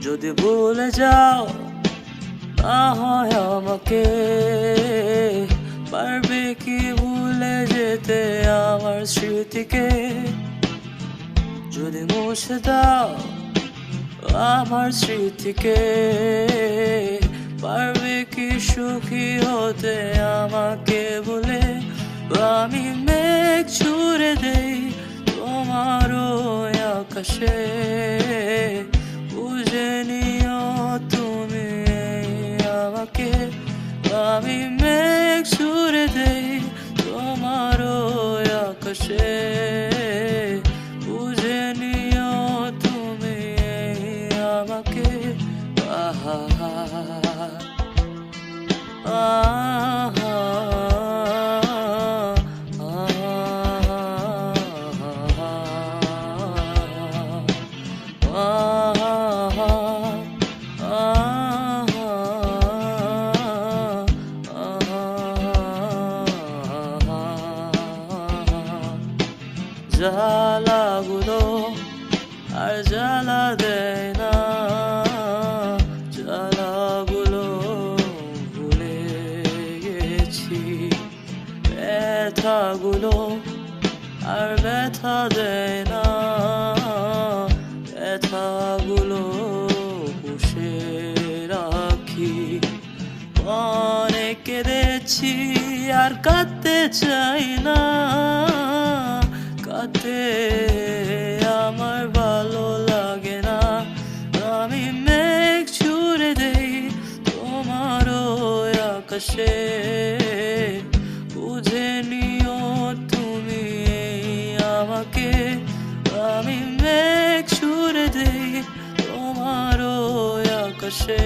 যদি ভুলে যাও না হয় আমাকে, পারবে কি ভুলে যেতে আমার স্মৃতিকে? যদি মুছে দাও আমার স্মৃতিকে, পারবে কি সুখী হতে আমাকে বলে? আমি মেঘ ছুড়ে দেই তোমার ওই আকাশে, বুঝে নিও তুমি আমাকে। আমি মেঘ ছুড়ে দেই তোমার ওই আকাশে, বুঝে নিও তুমি আমাকে। আহা আহা জ্বালাগুলো আর জ্বালা দেয় না, জ্বালাগুলো ভুলে গেছি। ব্যথাগুলো আর ব্যথা দেয় না, ব্যথাগুলো পুষে রাখি। অনেক কেঁদেছি আর কাঁদতে চাই না, কাঁদতে আমার ভালো লাগে না। আমি মেঘ ছুড়ে দেই তোমার ওই আকাশে, বুঝে নিও তুমি আমাকে। আমি মেঘ ছুড়ে দেই তোমার ওই আকাশে।